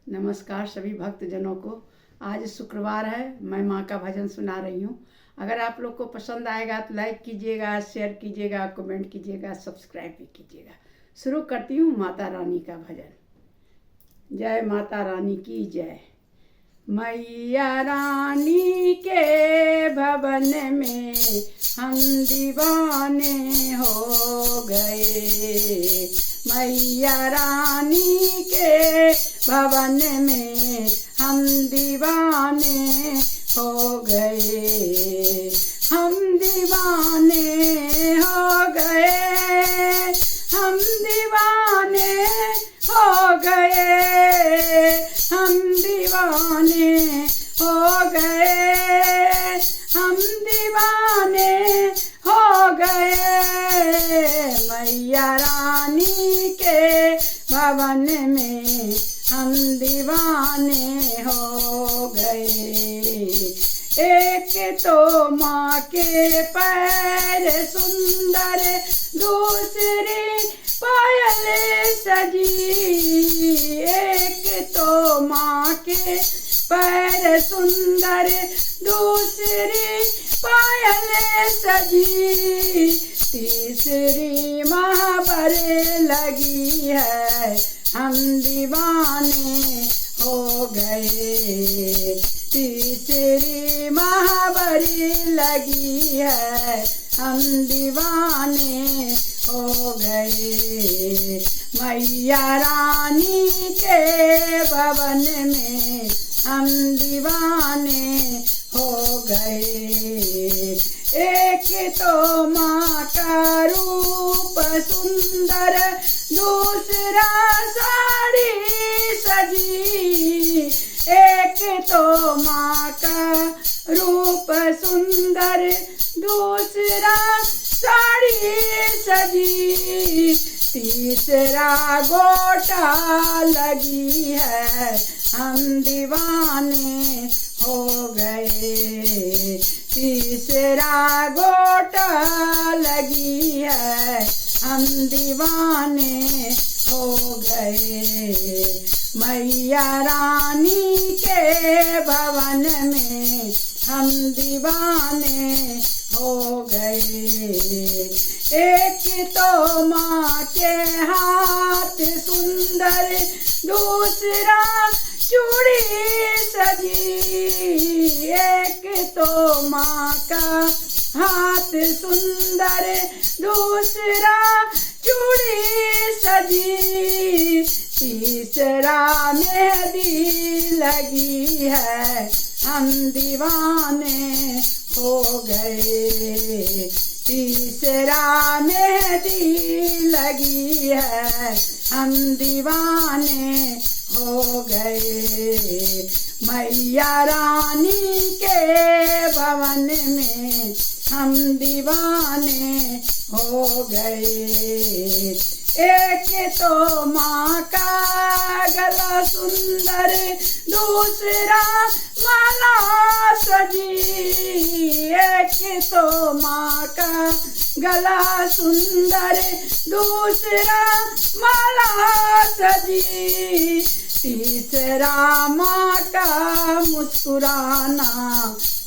नमस्कार सभी भक्तजनों को। आज शुक्रवार है, मैं माँ का भजन सुना रही हूँ। अगर आप लोग को पसंद आएगा तो लाइक कीजिएगा, शेयर कीजिएगा, कमेंट कीजिएगा, सब्सक्राइब भी कीजिएगा। शुरू करती हूँ माता रानी का भजन। जय माता रानी की जय। मैया रानी के भवन में हम दीवाने हो गए। मैया रानी के भवन में हम दीवाने हो गए। हम दीवाने हो गए। हम दीवाने हो गए। हम दीवाने हो गए। हम दीवाने हो गए। मैया रानी के भवन में हम दीवाने हो गए। एक तो माँ के पैर सुंदर, दूसरी पायल सजी। एक तो माँ के पैर सुंदर, दूसरी पायल सजी। तीसरी महाबर लगी है, हम दीवाने हो गए। तीसरी महाबरी लगी है, हम दीवाने हो गए। मैया रानी के भवन में हम दीवाने हो गए। एक तो माँ का रूप सुंदर, दूसरा साड़ी सजी। एक तो माँ का रूप सुंदर, दूसरा साड़ी सजी। तीसरा गोटा लगी है, हम दीवाने हो गए। तीसरा गोटा लगी है, हम दीवाने हो गए। मैया रानी के भवन में हम दीवाने हो गए। एक तो माँ के हाथ सुंदर, दूसरा चूड़ी सजी। एक तो माँ का हाथ सुंदर, दूसरा चूड़ी सजी। तीसरा मेहंदी लगी है, हम दीवाने हो गए। तीसरा मेहंदी लगी है, हम दीवाने हो गए। मैया रानी के भवन में हम दीवाने हो गए। एक तो माँ का गला सुंदर, दूसरा माला सजी। एक तो माँ का गला सुंदर, दूसरा माला सजी। तीसरा माँ का मुस्कुराना,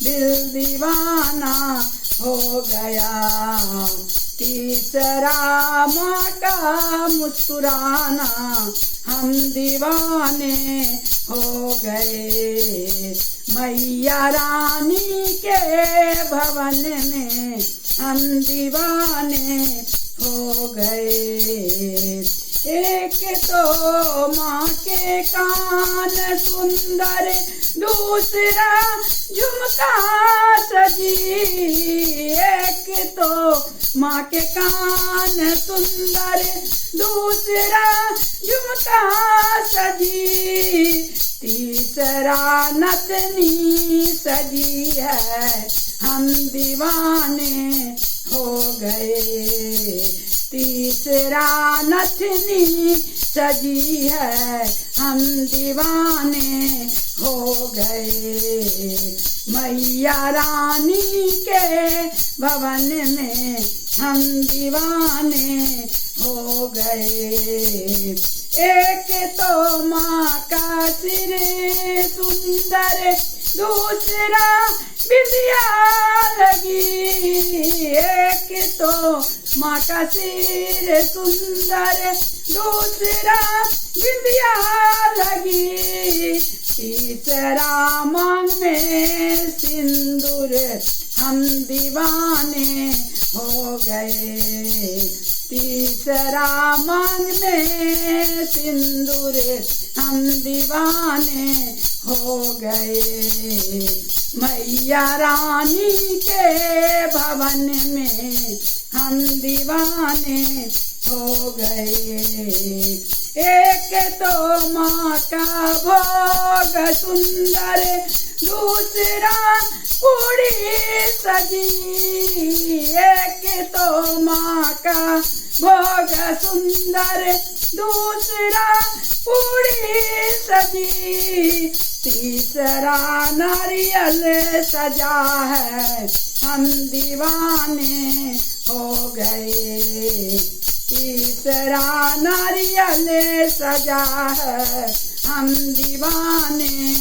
दिल दीवाना हो गया। तीसरा माँ का मुस्कुराना, हम दीवाने हो गए। मैया रानी के भवन में हम दीवाने हो गए। एक तो माँ के कान सुंदर, दूसरा झुमका सजी। एक तो माँ के कान सुंदर, दूसरा झुमका सजी। तीसरा नथनी सजी है, हम दीवाने हो गए। तीसरा नथनी सजी है, हम दीवाने हो गए। मैया रानी के भवन में हम दीवाने हो गए। एक तो माँ का सिर सुंदर दूसरा बिंदिया लगी। एक तो माँ का सिर सुंदर दूसरा बिंदिया लगी। तीसरा मांग में सिंदूर हम दीवाने हो गए। तीसरा मांग में सिंदूर हम दीवाने हो गए। मैया रानी के भवन में हम दीवाने हो गए। एक तो माँ का भोग सुंदर दूसरा पूरी सजी। एक तो माँ का भोग सुंदर दूसरा पूरी सजी। तीसरा नारियल सजा है हम दीवाने हो गए। तीसरा नारियल सजा है हम दीवाने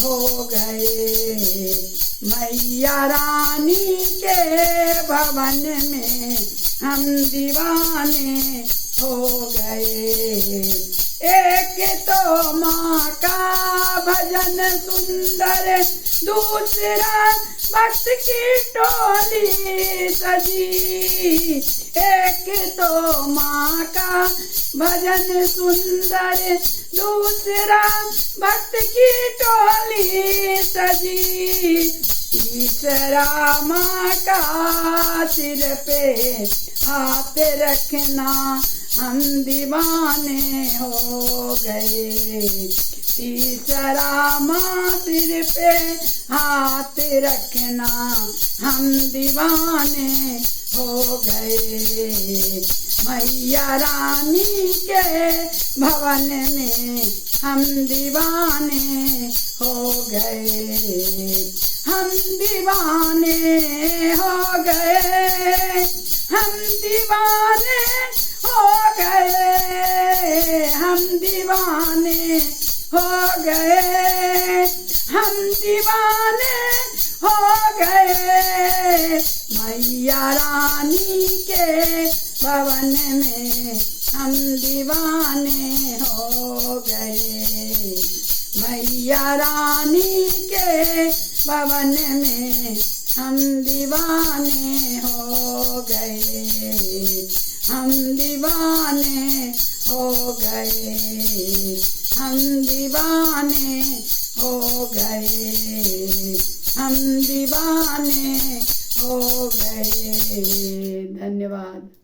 हो गए। मैया रानी के भवन में हम दीवाने हो गए। एक तो माँ का भजन सुंदर दूसरा भक्त की टोली सजी। एक तो माँ का भजन सुंदर दूसरा भक्त की टोली सजी। तीसरा माँ का सिर पे हाथ रखना हम दीवाने हो गए। तीसरा माँ सिर पे हाथ रखना हम दीवाने हो गए। मैया रानी के भवन में हम दीवाने हो गए। हम दीवाने हो गए। हम दीवाने हो गए। हम दीवाने हो गए। हम दीवाने हो गए। मैया रानी के भवन में हम दीवाने हो गए। मैया रानी के भवन में हम दीवाने हो गए। हम दीवाने हो गए। हम दीवाने हो गए। हम दीवाने हो गए। धन्यवाद।